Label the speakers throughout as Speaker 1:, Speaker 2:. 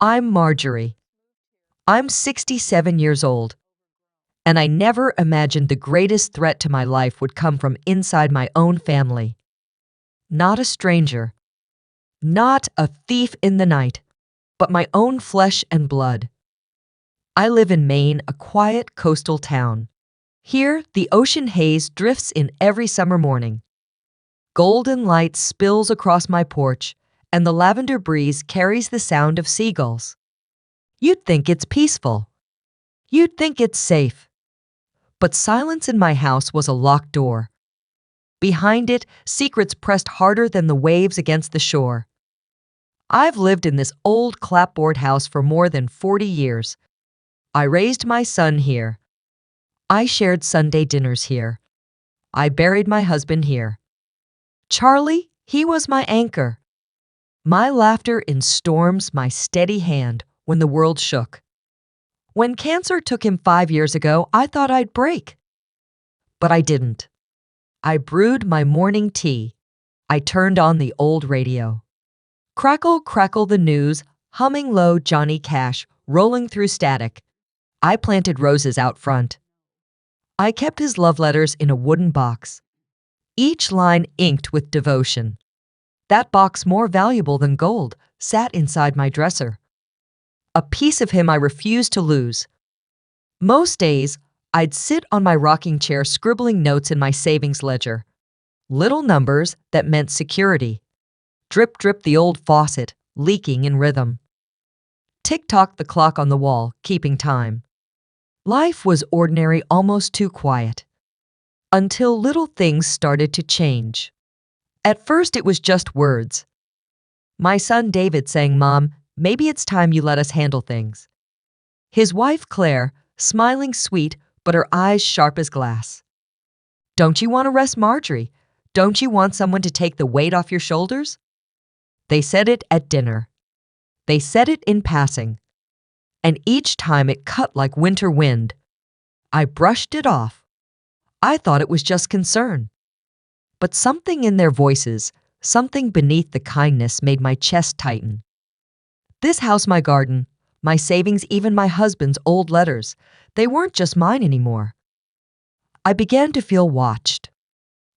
Speaker 1: I'm Margery. I'm 67 years old, and I never imagined the greatest threat to my life would come from inside my own family. Not a stranger, not a thief in the night, but my own flesh and blood. I live in Maine, a quiet coastal town. Here, the ocean haze drifts in every summer morning. Golden light spills across my porch, and the lavender breeze carries the sound of seagulls. You'd think it's peaceful. You'd think it's safe. But silence in my house was a locked door. Behind it, secrets pressed harder than the waves against the shore. I've lived in this old clapboard house for more than 40 years. I raised my son here. I shared Sunday dinners here. I buried my husband here. Charlie, he was my anchor. My laughter in storms, my steady hand when the world shook. When cancer took him 5 years ago, I thought I'd break. But I didn't. I brewed my morning tea. I turned on the old radio. Crackle, crackle the news, humming low Johnny Cash, rolling through static. I planted roses out front. I kept his love letters in a wooden box, each line inked with devotion. That box, more valuable than gold, sat inside my dresser. A piece of him I refused to lose. Most days, I'd sit on my rocking chair scribbling notes in my savings ledger. Little numbers that meant security. Drip, drip the old faucet, leaking in rhythm. Tick-tock the clock on the wall, keeping time. Life was ordinary, almost too quiet. Until little things started to change. At first, it was just words. My son David saying, "Mom, maybe it's time you let us handle things." His wife Claire, smiling sweet, but her eyes sharp as glass. "Don't you want to rest, Margery? Don't you want someone to take the weight off your shoulders?" They said it at dinner. They said it in passing. And each time it cut like winter wind. I brushed it off. I thought it was just concern. But something in their voices, something beneath the kindness made my chest tighten. This house, my garden, my savings, even my husband's old letters, they weren't just mine anymore. I began to feel watched.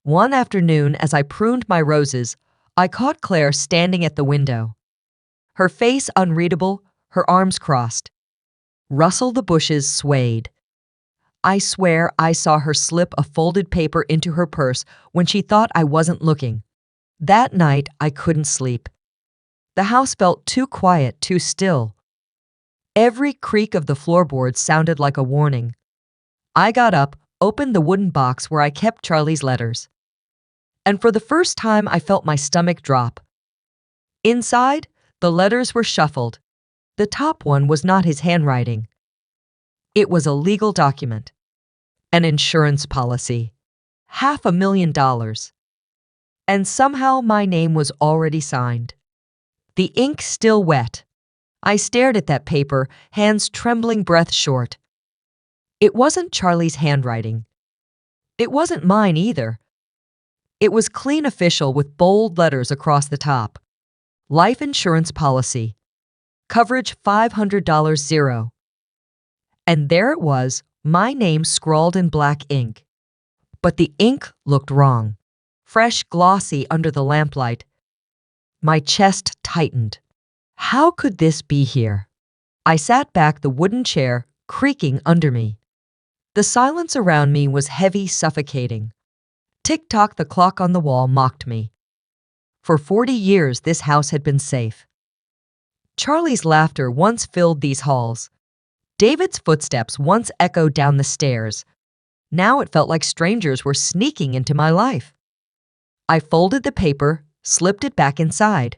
Speaker 1: One afternoon, as I pruned my roses, I caught Claire standing at the window. Her face unreadable, her arms crossed. Rustle the bushes swayed. I swear I saw her slip a folded paper into her purse when she thought I wasn't looking. That night, I couldn't sleep. The house felt too quiet, too still. Every creak of the floorboards sounded like a warning. I got up, opened the wooden box where I kept Charlie's letters. And for the first time, I felt my stomach drop. Inside, the letters were shuffled. The top one was not his handwriting. It was a legal document. An insurance policy. $500,000. And somehow my name was already signed. The ink still wet. I stared at that paper, hands trembling, breath short. It wasn't Charlie's handwriting. It wasn't mine either. It was clean official with bold letters across the top. Life insurance policy. Coverage $500 zero. And there it was, my name scrawled in black ink. But the ink looked wrong. Fresh, glossy under the lamplight. My chest tightened. How could this be here? I sat back, the wooden chair creaking under me. The silence around me was heavy, suffocating. Tick-tock the clock on the wall mocked me. For 40 years, this house had been safe. Charlie's laughter once filled these halls. David's footsteps once echoed down the stairs. Now it felt like strangers were sneaking into my life. I folded the paper, slipped it back inside.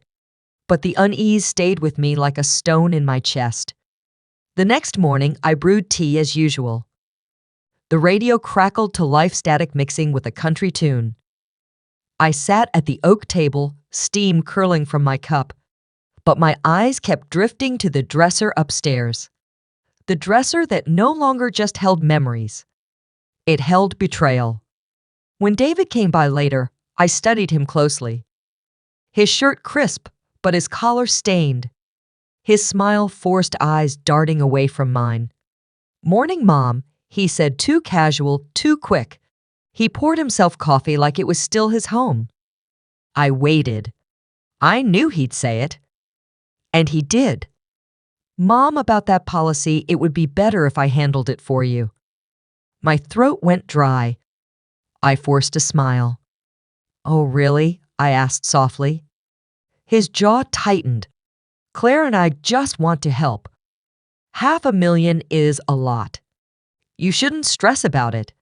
Speaker 1: But the unease stayed with me like a stone in my chest. The next morning, I brewed tea as usual. The radio crackled to life, static mixing with a country tune. I sat at the oak table, steam curling from my cup. But my eyes kept drifting to the dresser upstairs. The dresser that no longer just held memories. It held betrayal. When David came by later, I studied him closely. His shirt crisp, but his collar stained. his smile forced eyes darting away from mine. "Morning, Mom," he said, too casual, too quick. He poured himself coffee like it was still his home. I waited. I knew he'd say it. And he did. "Mom, about that policy, it would be better if I handled it for you." My throat went dry. I forced a smile. "Oh, really?" I asked softly. His jaw tightened. "Claire and I just want to help. $500,000 is a lot. You shouldn't stress about it."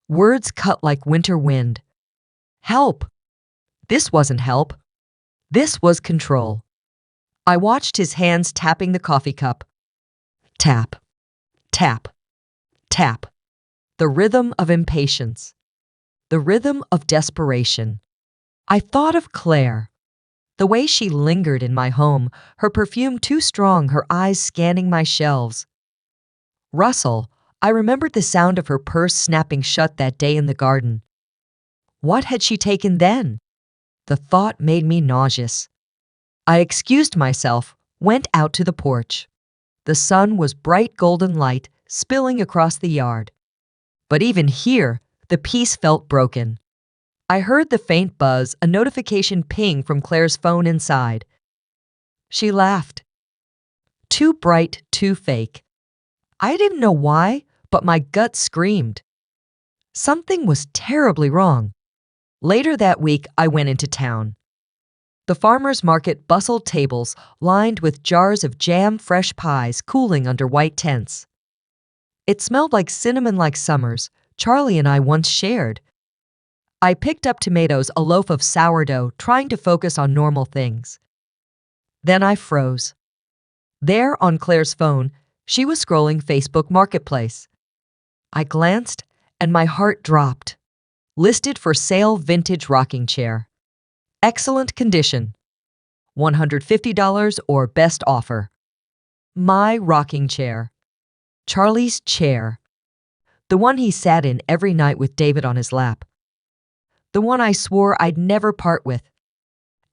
Speaker 1: Words cut like winter wind. Help. This wasn't help. This was control. I watched his hands tapping the coffee cup. Tap, tap, tap. The rhythm of impatience. The rhythm of desperation. I thought of Claire. The way she lingered in my home, her perfume too strong, her eyes scanning my shelves. Russell, I remembered the sound of her purse snapping shut that day in the garden. What had she taken then? The thought made me nauseous. I excused myself, went out to the porch. The sun was bright golden light spilling across the yard. But even here, the peace felt broken. I heard the faint buzz, a notification ping from Claire's phone inside. She laughed. Too bright, too fake. I didn't know why, but my gut screamed. Something was terribly wrong. Later that week, I went into town. The farmer's market bustled tables lined with jars of jam-fresh pies cooling under white tents. It smelled like cinnamon-like summers Charlie and I once shared. I picked up tomatoes, a loaf of sourdough, trying to focus on normal things. Then I froze. There on Claire's phone, she was scrolling Facebook Marketplace. I glanced, and my heart dropped. Listed for sale vintage rocking chair. Excellent condition. $150 or best offer. My rocking chair. Charlie's chair. The one he sat in every night with David on his lap. The one I swore I'd never part with.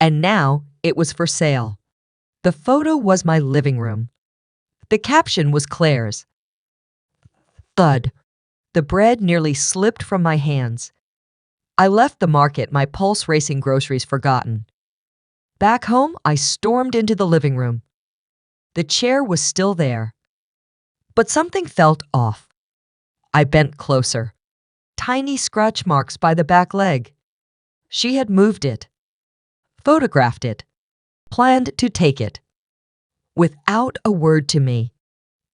Speaker 1: And now it was for sale. The photo was my living room. The caption was Claire's. Thud. The bread nearly slipped from my hands. I left the market, my pulse racing, groceries forgotten. Back home, I stormed into the living room. The chair was still there. But something felt off. I bent closer. Tiny scratch marks by the back leg. She had moved it. Photographed it. Planned to take it. Without a word to me.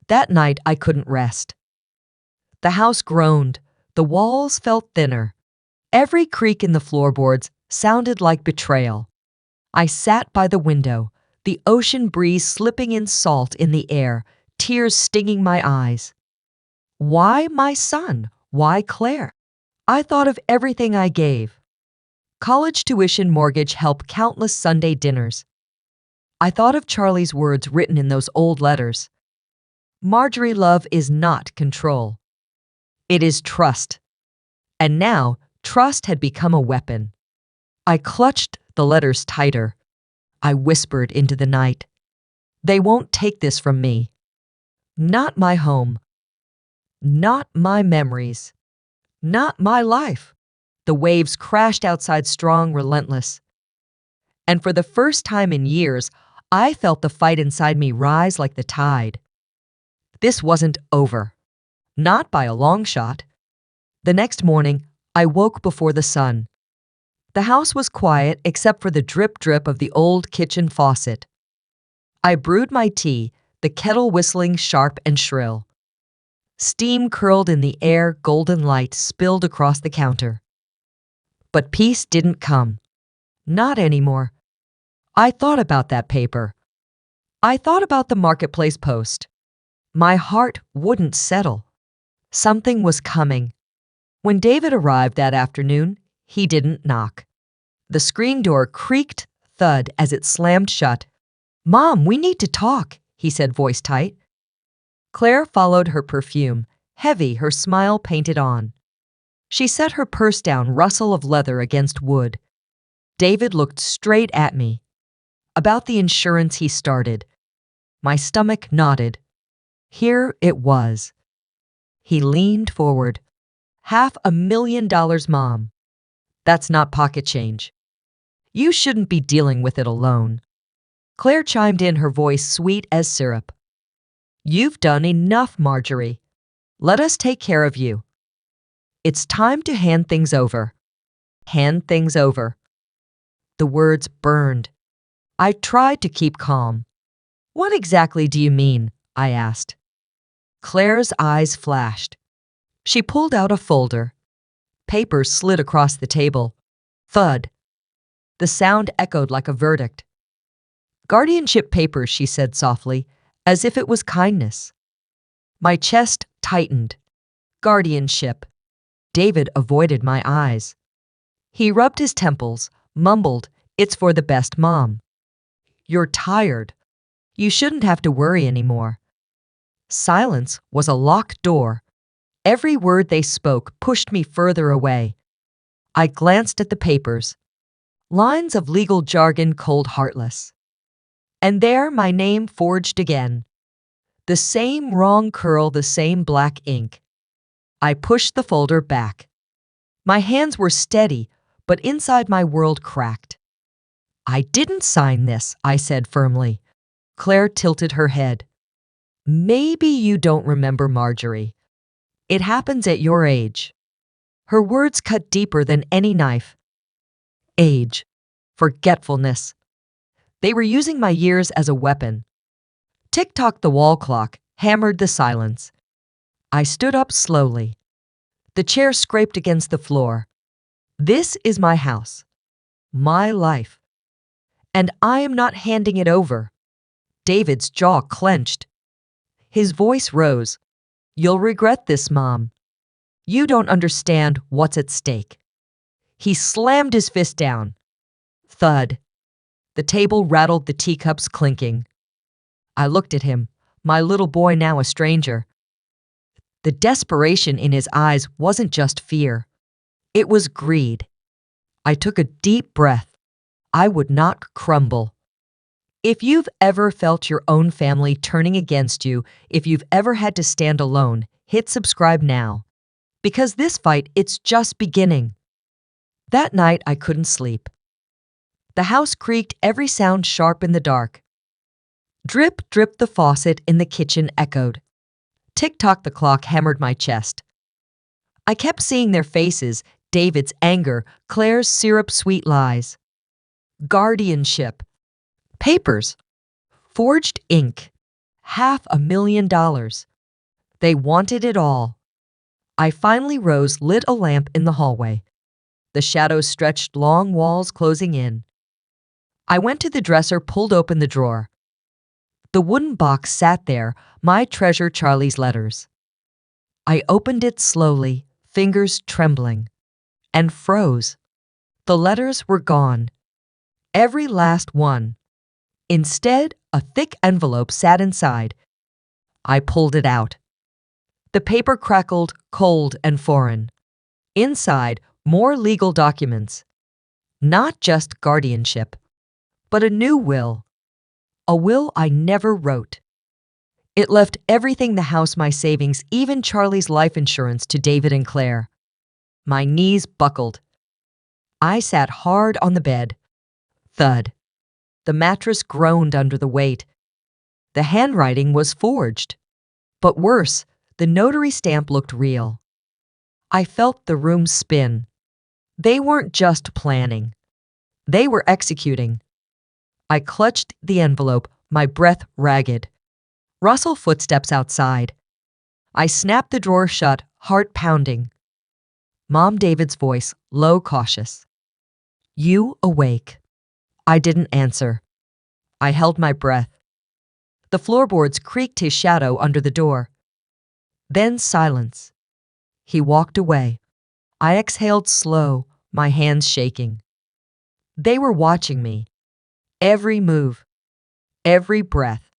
Speaker 1: That night, I couldn't rest. The house groaned. The walls felt thinner. Every creak in the floorboards sounded like betrayal. I sat by the window, the ocean breeze slipping in salt in the air, tears stinging my eyes. Why my son? Why Claire? I thought of everything I gave. College tuition, mortgage, help, countless Sunday dinners. I thought of Charlie's words written in those old letters. Margery, love is not control. It is trust. And now, trust had become a weapon. I clutched the letters tighter. I whispered into the night. They won't take this from me. Not my home. Not my memories. Not my life. The waves crashed outside, strong, relentless. And for the first time in years, I felt the fight inside me rise like the tide. This wasn't over. Not by a long shot. The next morning, I woke before the sun. The house was quiet except for the drip-drip of the old kitchen faucet. I brewed my tea, the kettle whistling sharp and shrill. Steam curled in the air, golden light spilled across the counter. But peace didn't come. Not anymore. I thought about that paper. I thought about the marketplace post. My heart wouldn't settle. Something was coming. When David arrived that afternoon, he didn't knock. The screen door creaked, thud as it slammed shut. Mom, we need to talk, he said, voice tight. Claire followed, her perfume, heavy, her smile painted on. She set her purse down, rustle of leather against wood. David looked straight at me. About the insurance, he started. My stomach nodded. Here it was. He leaned forward. $500,000, Mom. That's not pocket change. You shouldn't be dealing with it alone. Claire chimed in, her voice sweet as syrup. You've done enough, Margery. Let us take care of you. It's time to hand things over. Hand things over. The words burned. I tried to keep calm. What exactly do you mean? I asked. Claire's eyes flashed. She pulled out a folder. Papers slid across the table. Thud. The sound echoed like a verdict. Guardianship papers, she said softly, as if it was kindness. My chest tightened. Guardianship. David avoided my eyes. He rubbed his temples, mumbled, It's for the best, Mom. You're tired. You shouldn't have to worry anymore. Silence was a locked door. Every word they spoke pushed me further away. I glanced at the papers. Lines of legal jargon, cold, heartless. And there my name forged again. The same wrong curl, the same black ink. I pushed the folder back. My hands were steady, but inside my world cracked. I didn't sign this, I said firmly. Claire tilted her head. Maybe you don't remember, Margery. It happens at your age. Her words cut deeper than any knife. Age. Forgetfulness. They were using my years as a weapon. Tick-tock, the wall clock hammered the silence. I stood up slowly. The chair scraped against the floor. This is my house. My life. And I am not handing it over. David's jaw clenched. His voice rose. You'll regret this, Mom. You don't understand what's at stake. He slammed his fist down. Thud. The table rattled, the teacups clinking. I looked at him, my little boy now a stranger. The desperation in his eyes wasn't just fear. It was greed. I took a deep breath. I would not crumble. If you've ever felt your own family turning against you, if you've ever had to stand alone, hit subscribe now. Because this fight, it's just beginning. That night, I couldn't sleep. The house creaked, every sound sharp in the dark. Drip, drip, the faucet in the kitchen echoed. Tick-tock, the clock hammered my chest. I kept seeing their faces, David's anger, Claire's syrup-sweet lies. Guardianship. Papers. Forged ink. $500,000. They wanted it all. I finally rose, lit a lamp in the hallway. The shadows stretched, long walls closing in. I went to the dresser, pulled open the drawer. The wooden box sat there, my treasure, Charlie's letters. I opened it slowly, fingers trembling, and froze. The letters were gone. Every last one. Instead, a thick envelope sat inside. I pulled it out. The paper crackled, cold and foreign. Inside, more legal documents. Not just guardianship, but a new will. A will I never wrote. It left everything, the house, my savings, even Charlie's life insurance, to David and Claire. My knees buckled. I sat hard on the bed. Thud. The mattress groaned under the weight. The handwriting was forged. But worse, the notary stamp looked real. I felt the room spin. They weren't just planning. They were executing. I clutched the envelope, my breath ragged. Rustle footsteps outside. I snapped the drawer shut, heart pounding. Mom, David's voice, low, cautious. You awake? I didn't answer. I held my breath. The floorboards creaked, his shadow under the door. Then silence. He walked away. I exhaled slow, my hands shaking. They were watching me. Every move. Every breath.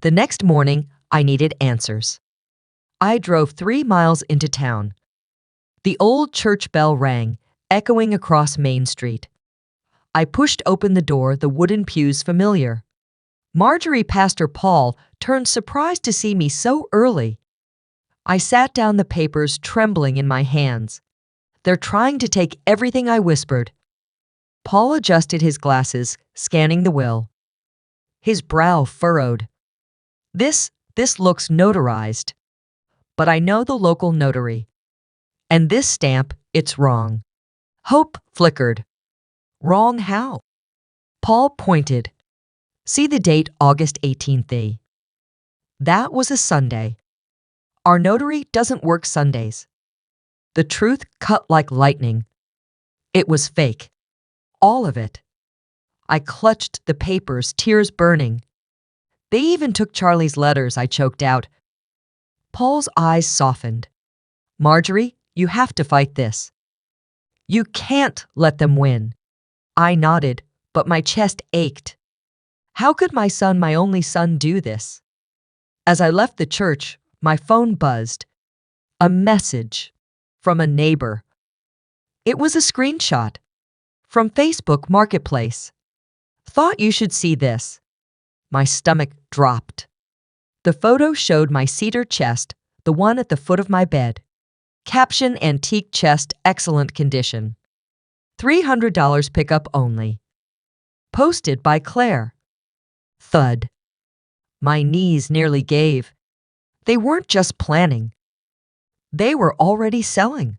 Speaker 1: The next morning, I needed answers. I drove 3 miles into town. The old church bell rang, echoing across Main Street. I pushed open the door, the wooden pews familiar. Margery Pastor Paul turned surprised to see me so early. I sat down the papers trembling in my hands. They're trying to take everything I whispered. Paul adjusted his glasses, scanning the will. His brow furrowed. This looks notarized. But I know the local notary. And this stamp, it's wrong. Hope flickered. Wrong how? Paul pointed. See the date August 18th. That was a Sunday. Our notary doesn't work Sundays. The truth cut like lightning. It was fake. All of it. I clutched the papers, tears burning. They even took Charlie's letters, I choked out. Paul's eyes softened. Margery, you have to fight this. You can't let them win. I nodded, but my chest ached. How could my son, my only son, do this? As I left the church, my phone buzzed. A message from a neighbor. It was a screenshot from Facebook Marketplace. Thought you should see this. My stomach dropped. The photo showed my cedar chest, the one at the foot of my bed. Caption: antique chest, excellent condition. $300 pickup only. Posted by Claire. Thud. My knees nearly gave. They weren't just planning. They were already selling.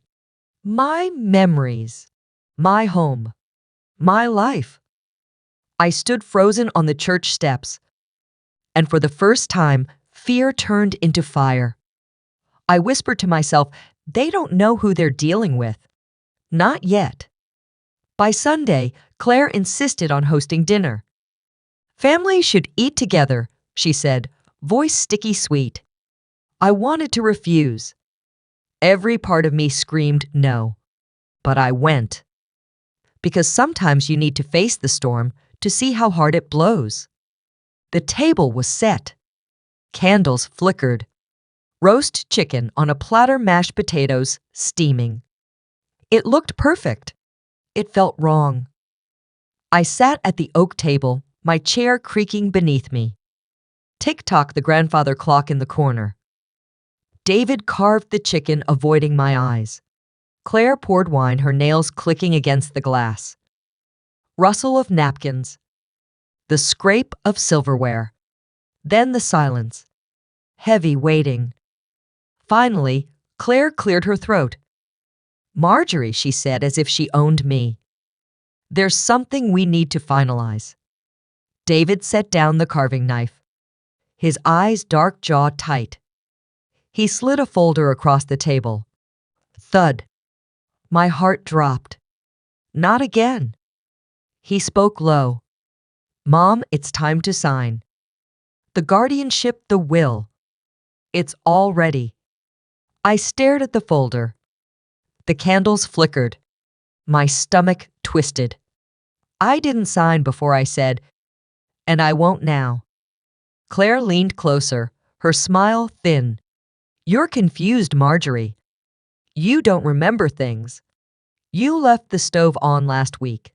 Speaker 1: My memories. My home. My life. I stood frozen on the church steps. And for the first time, fear turned into fire. I whispered to myself, they don't know who they're dealing with. Not yet. By Sunday, Claire insisted on hosting dinner. Families should eat together, she said, voice sticky sweet. I wanted to refuse. Every part of me screamed no. But I went. Because sometimes you need to face the storm to see how hard it blows. The table was set. Candles flickered. Roast chicken on a platter, mashed potatoes, steaming. It looked perfect. It felt wrong. I sat at the oak table, my chair creaking beneath me. Tick-tock, the grandfather clock in the corner. David carved the chicken, avoiding my eyes. Claire poured wine, her nails clicking against the glass. Rustle of napkins. The scrape of silverware. Then the silence. Heavy waiting. Finally, Claire cleared her throat. Margery, she said as if she owned me. There's something we need to finalize. David set down the carving knife. His eyes, dark, jaw tight. He slid a folder across the table. Thud. My heart dropped. Not again. He spoke low. Mom, it's time to sign. The guardianship, the will. It's all ready. I stared at the folder. The candles flickered. My stomach twisted. I didn't sign before I said, and I won't now. Claire leaned closer, her smile thin. You're confused, Margery. You don't remember things. You left the stove on last week.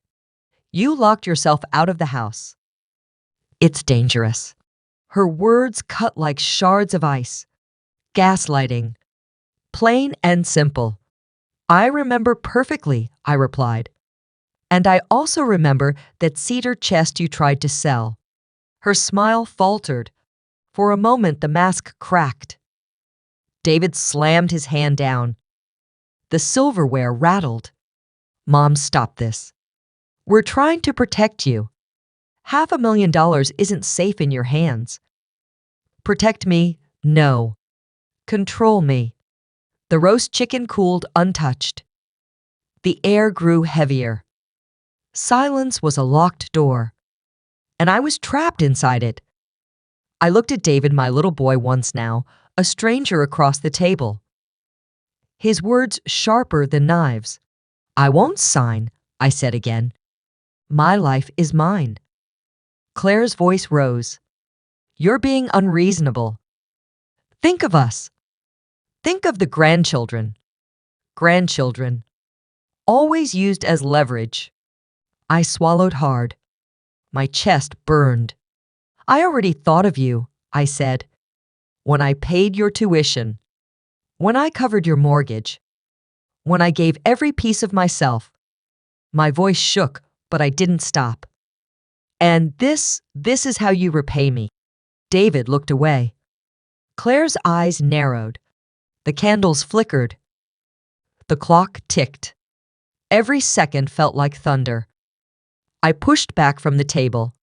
Speaker 1: You locked yourself out of the house. It's dangerous. Her words cut like shards of ice. Gaslighting. Plain and simple. I remember perfectly, I replied. And I also remember that cedar chest you tried to sell. Her smile faltered. For a moment, the mask cracked. David slammed his hand down. The silverware rattled. Mom, stop this. We're trying to protect you. $500,000 isn't safe in your hands. Protect me? No. Control me. The roast chicken cooled untouched. The air grew heavier. Silence was a locked door, and I was trapped inside it. I looked at David, my little boy once now, a stranger across the table. His words sharper than knives. I won't sign, I said again. My life is mine. Claire's voice rose. You're being unreasonable. Think of us. Think of the grandchildren. Grandchildren. Always used as leverage. I swallowed hard. My chest burned. I already thought of you, I said. When I paid your tuition. When I covered your mortgage. When I gave every piece of myself. My voice shook, but I didn't stop. And this is how you repay me. David looked away. Claire's eyes narrowed. The candles flickered. The clock ticked. Every second felt like thunder. I pushed back from the table.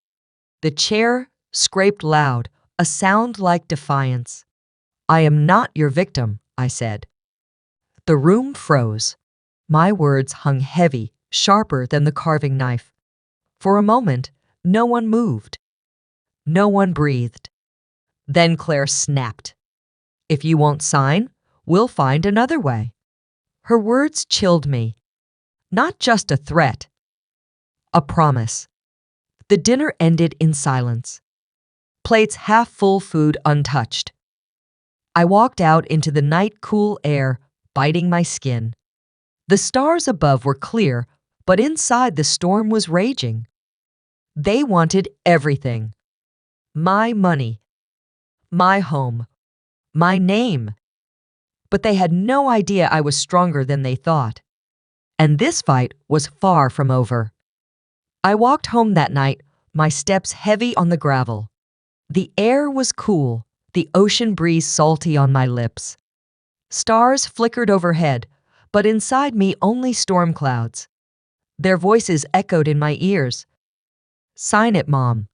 Speaker 1: The chair scraped loud, a sound like defiance. I am not your victim, I said. The room froze. My words hung heavy, sharper than the carving knife. For a moment, no one moved. No one breathed. Then Claire snapped. If you won't sign, we'll find another way. Her words chilled me. Not just a threat. A promise. The dinner ended in silence. Plates half full, food untouched. I walked out into the night cool air, biting my skin. The stars above were clear, but inside the storm was raging. They wanted everything. My money. My home. My name. But they had no idea I was stronger than they thought. And this fight was far from over. I walked home that night, my steps heavy on the gravel. The air was cool, the ocean breeze salty on my lips. Stars flickered overhead, but inside me only storm clouds. Their voices echoed in my ears. Sign it, Mom.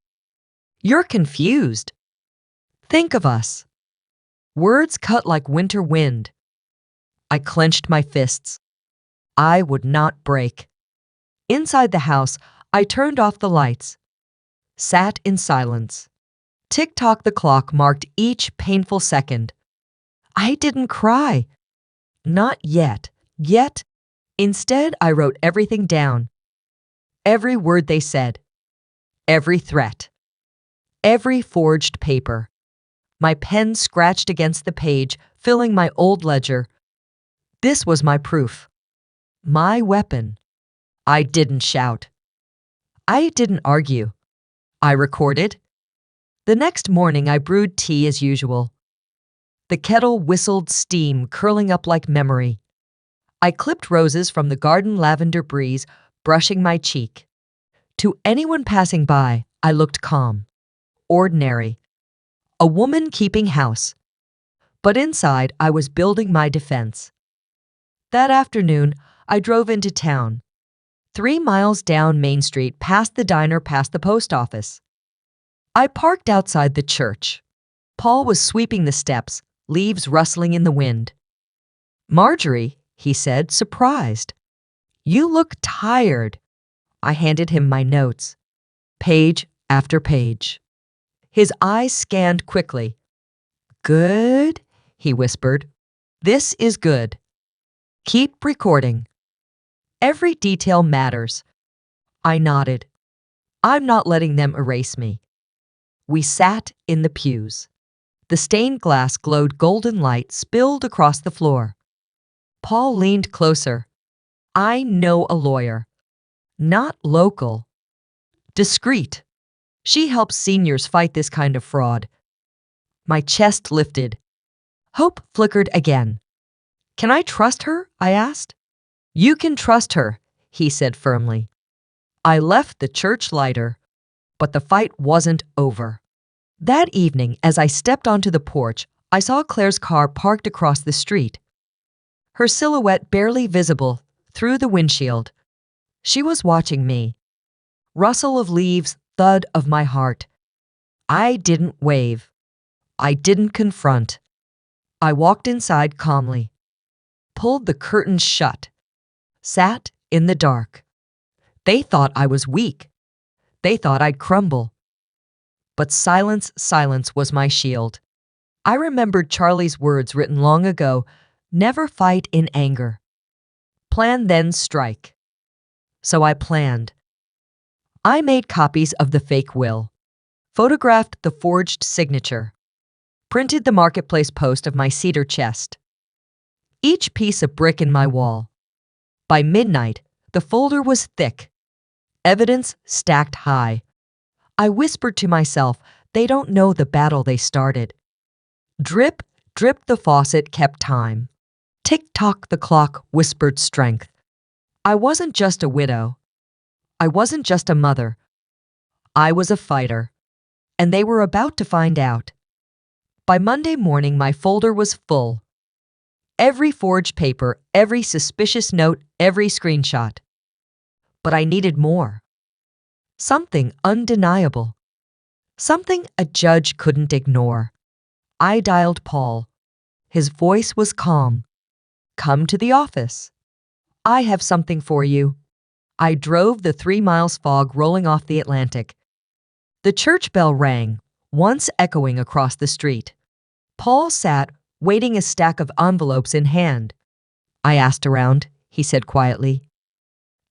Speaker 1: You're confused. Think of us. Words cut like winter wind. I clenched my fists. I would not break. Inside the house, I turned off the lights. Sat in silence. Tick-tock the clock marked each painful second. I didn't cry. Not yet. Yet. Instead, I wrote everything down. Every word they said. Every threat. Every forged paper. My pen scratched against the page, filling my old ledger. This was my proof. My weapon. I didn't shout. I didn't argue. I recorded. The next morning, I brewed tea as usual. The kettle whistled steam curling up like memory. I clipped roses from the garden lavender breeze, brushing my cheek. To anyone passing by, I looked calm. Ordinary. A woman keeping house. But inside, I was building my defense. That afternoon, I drove into town. 3 miles down Main Street, past the diner, past the post office. I parked outside the church. Paul was sweeping the steps, leaves rustling in the wind. Margery, he said, surprised. You look tired. I handed him my notes. Page after page. His eyes scanned quickly. Good, he whispered. This is good. Keep recording. Every detail matters. I nodded. I'm not letting them erase me. We sat in the pews. The stained glass glowed golden light spilled across the floor. Paul leaned closer. I know a lawyer. Not local. Discreet. She helps seniors fight this kind of fraud. My chest lifted. Hope flickered again. Can I trust her? I asked. You can trust her, he said firmly. I left the church lighter, but the fight wasn't over. That evening, as I stepped onto the porch, I saw Claire's car parked across the street. Her silhouette barely visible through the windshield. She was watching me. Rustle of leaves, thud of my heart. I didn't wave. I didn't confront. I walked inside calmly. Pulled the curtains shut. Sat in the dark. They thought I was weak. They thought I'd crumble. But silence was my shield. I remembered Charlie's words written long ago, never fight in anger. Plan then strike. So I planned. I made copies of the fake will, photographed the forged signature, printed the marketplace post of my cedar chest. Each piece a brick in my wall. By midnight, the folder was thick. Evidence stacked high. I whispered to myself, They don't know the battle they started. Drip, drip the faucet kept time. Tick-tock the clock whispered strength. I wasn't just a widow. I wasn't just a mother. I was a fighter. And they were about to find out. By Monday morning, my folder was full. Every forged paper, every suspicious note, every screenshot. But I needed more. Something undeniable. Something a judge couldn't ignore. I dialed Paul. His voice was calm. Come to the office. I have something for you. I drove the 3 miles fog rolling off the Atlantic. The church bell rang, once echoing across the street. Paul sat, waiting a stack of envelopes in hand. I asked around, he said quietly.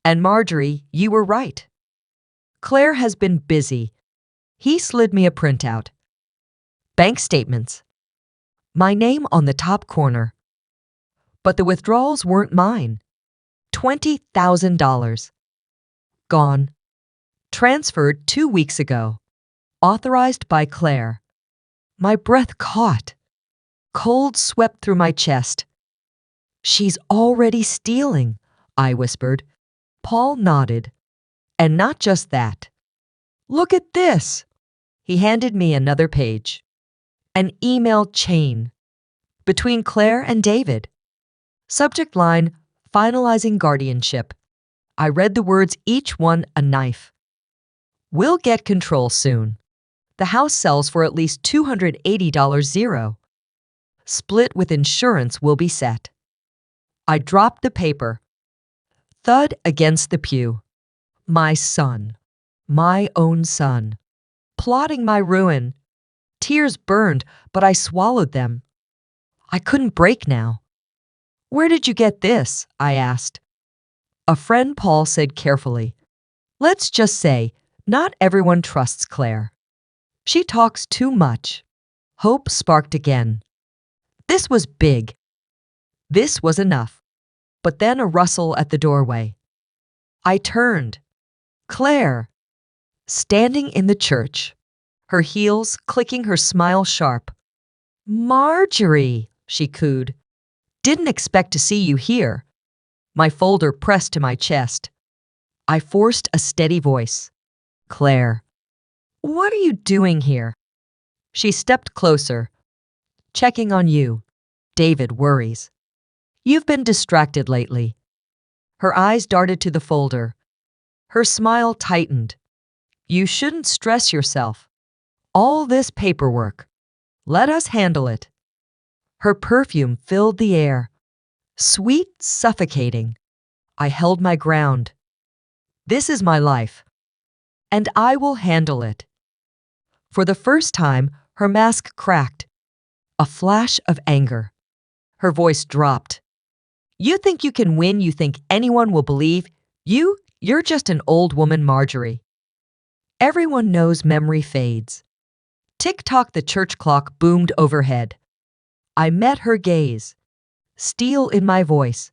Speaker 1: And Margery, you were right. Claire has been busy. He slid me a printout. Bank statements. My name on the top corner. But the withdrawals weren't mine. $20,000. Gone. Transferred 2 weeks ago. Authorized by Claire. My breath caught. Cold swept through my chest. She's already stealing, I whispered. Paul nodded. And not just that. Look at this. He handed me another page. An email chain. Between Claire and David. Subject line, finalizing guardianship. I read the words, each one a knife. We'll get control soon. The house sells for at least $280 zero. Split with insurance will be set. I dropped the paper. Thud against the pew. My son. My own son. Plotting my ruin. Tears burned, but I swallowed them. I couldn't break now. Where did you get this? I asked. A friend, Paul said carefully. Let's just say, not everyone trusts Claire. She talks too much. Hope sparked again. This was big. This was enough. But then a rustle at the doorway. I turned. Claire. Standing in the church. Her heels clicking, her smile sharp. Margery, she cooed. Didn't expect to see you here. My folder pressed to my chest. I forced a steady voice. Claire. What are you doing here? She stepped closer. Checking on you. David worries. You've been distracted lately. Her eyes darted to the folder. Her smile tightened. You shouldn't stress yourself. All this paperwork. Let us handle it. Her perfume filled the air. Sweet, suffocating. I held my ground. This is my life. And I will handle it. For the first time, her mask cracked. A flash of anger. Her voice dropped. You think you can win, you think anyone will believe? You're just an old woman, Margery. Everyone knows memory fades. Tick-tock the church clock boomed overhead. I met her gaze. Steel in my voice.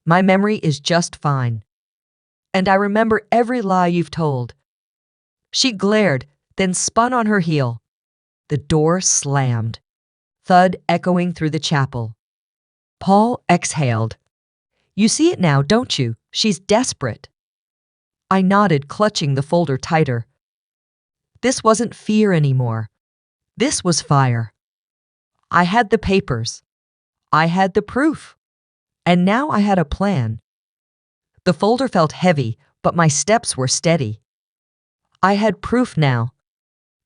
Speaker 1: My memory is just fine. And I remember every lie you've told. She glared, then spun on her heel. The door slammed. Thud echoing through the chapel. Paul exhaled. You see it now, don't you? She's desperate. I nodded, clutching the folder tighter. This wasn't fear anymore. This was fire. I had the papers. I had the proof. And now I had a plan. The folder felt heavy, but my steps were steady. I had proof now.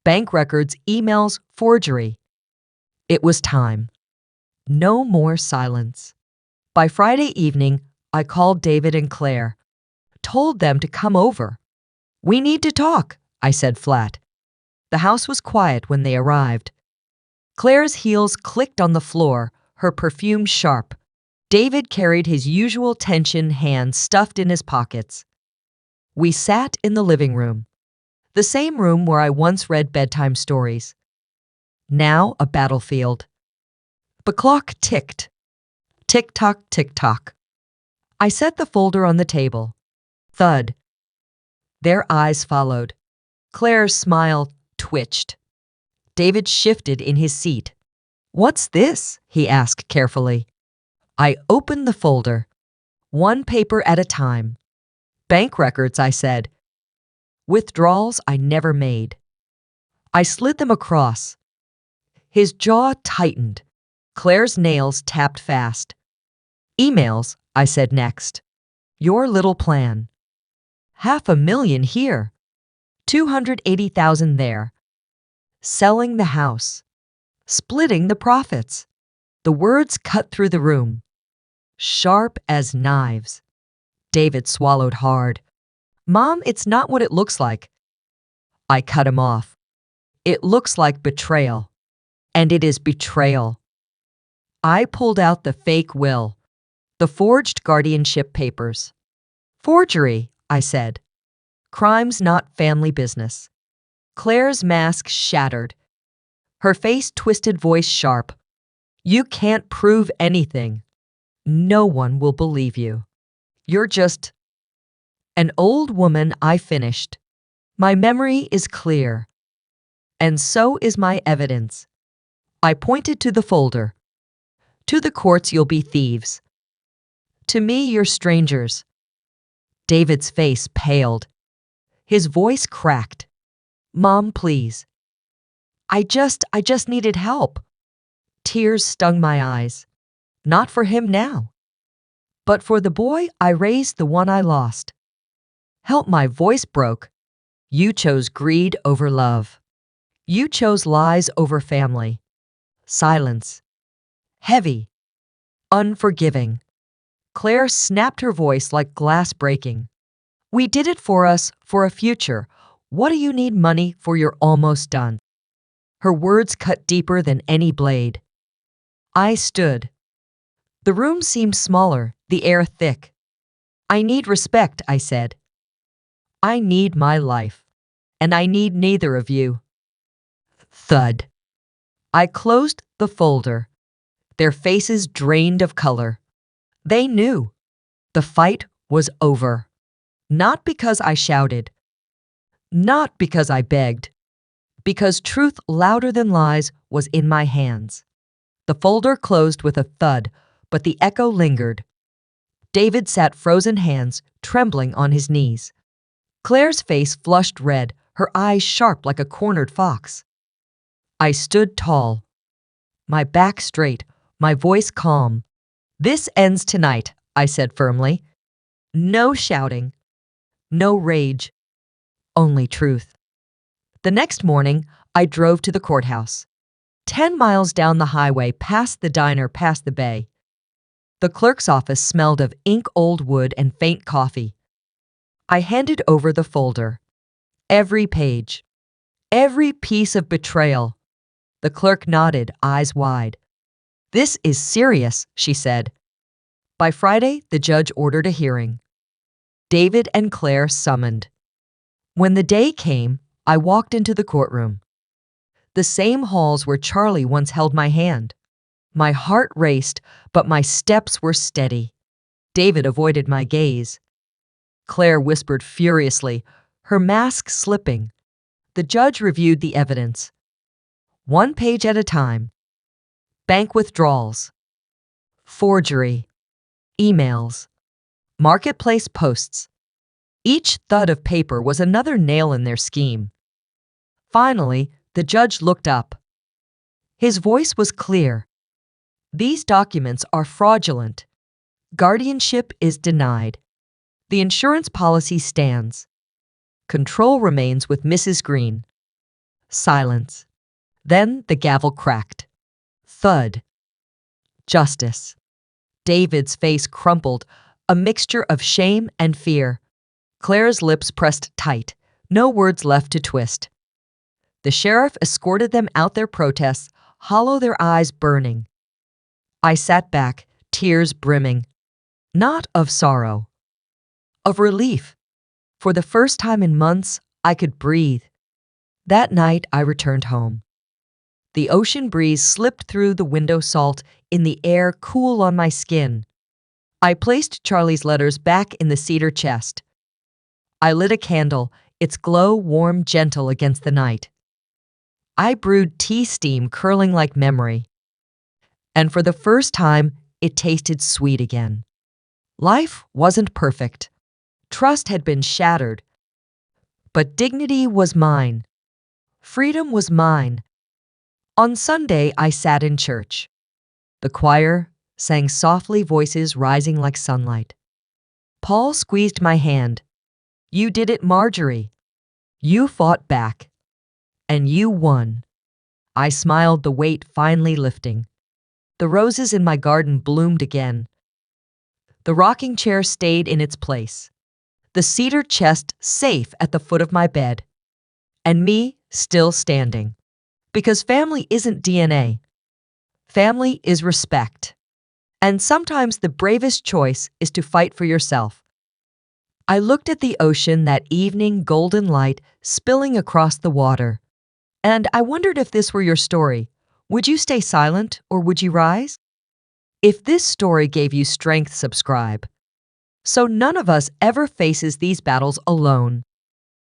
Speaker 1: Bank records, emails, forgery. It was time. No more silence. By Friday evening, I called David and Claire. Told them to come over. We need to talk, I said flat. The house was quiet when they arrived. Claire's heels clicked on the floor, her perfume sharp. David carried his usual tension, hands stuffed in his pockets. We sat in the living room, the same room where I once read bedtime stories. Now a battlefield. The clock ticked. Tick-tock, tick-tock. I set the folder on the table. Thud. Their eyes followed. Claire's smile twitched. David shifted in his seat. "What's this?" he asked carefully. I opened the folder. "One paper at a time." "Bank records," I said. "Withdrawals I never made." I slid them across. His jaw tightened. Claire's nails tapped fast. "Emails," I said next. "Your little plan. $500,000 here. 280,000 there. Selling the house. Splitting the profits." The words cut through the room, sharp as knives. David swallowed hard. "Mom, it's not what it looks like." I cut him off. "It looks like betrayal. And it is betrayal." I pulled out the fake will, the forged guardianship papers. "Forgery," I said. "Crime's not family business." Claire's mask shattered. Her face twisted, voice sharp. "You can't prove anything. No one will believe you. You're just an old woman," I finished. "My memory is clear. And so is my evidence." I pointed to the folder. "To the courts you'll be thieves. To me you're strangers." David's face paled. His voice cracked. "Mom, please." I just needed help." Tears stung my eyes. Not for him now, but for the boy I raised, the one I lost. "Help," my voice broke. "You chose greed over love. You chose lies over family." Silence. Heavy. Unforgiving. Claire snapped, her voice like glass breaking. "We did it for us, for a future. What do you need money for? You're almost done." Her words cut deeper than any blade. I stood. The room seemed smaller, the air thick. "I need respect," I said. "I need my life. And I need neither of you." Thud. I closed the folder. Their faces drained of color. They knew. The fight was over. Not because I shouted. Not because I begged. Because truth louder than lies was in my hands. The folder closed with a thud, but the echo lingered. David sat, frozen hands trembling on his knees. Claire's face flushed red, her eyes sharp like a cornered fox. I stood tall, my back straight, my voice calm. "This ends tonight," I said firmly. No shouting, no rage, only truth. The next morning, I drove to the courthouse. 10 miles down the highway, past the diner, past the bay. The clerk's office smelled of ink, old wood, and faint coffee. I handed over the folder. Every page. Every piece of betrayal. The clerk nodded, eyes wide. "This is serious," she said. By Friday, the judge ordered a hearing. David and Claire summoned. When the day came, I walked into the courtroom. The same halls where Charlie once held my hand. My heart raced, but my steps were steady. David avoided my gaze. Claire whispered furiously, her mask slipping. The judge reviewed the evidence. One page at a time. Bank withdrawals. Forgery. Emails. Marketplace posts. Each thud of paper was another nail in their scheme. Finally, the judge looked up. His voice was clear. "These documents are fraudulent. Guardianship is denied. The insurance policy stands. Control remains with Mrs. Green." Silence. Then the gavel cracked. Thud. Justice. David's face crumpled, a mixture of shame and fear. Claire's lips pressed tight, no words left to twist. The sheriff escorted them out, their protests, hollow, their eyes burning. I sat back, tears brimming. Not of sorrow. Of relief. For the first time in months, I could breathe. That night, I returned home. The ocean breeze slipped through the window, salt in the air, cool on my skin. I placed Charlie's letters back in the cedar chest. I lit a candle, its glow warm, gentle against the night. I brewed tea steam curling like memory, and for the first time, it tasted sweet again. Life wasn't perfect. Trust had been shattered, but dignity was mine. Freedom was mine. On Sunday, I sat in church. The choir sang softly, voices rising like sunlight. Paul squeezed my hand. You did it, Margery. You fought back. And you won. I smiled, the weight finally lifting. The roses in my garden bloomed again. The rocking chair stayed in its place. The cedar chest safe at the foot of my bed. And me still standing. Because family isn't DNA. Family is respect. And sometimes the bravest choice is to fight for yourself. I looked at the ocean, that evening golden light spilling across the water. And I wondered, if this were your story, would you stay silent or would you rise? If this story gave you strength, subscribe. So none of us ever faces these battles alone.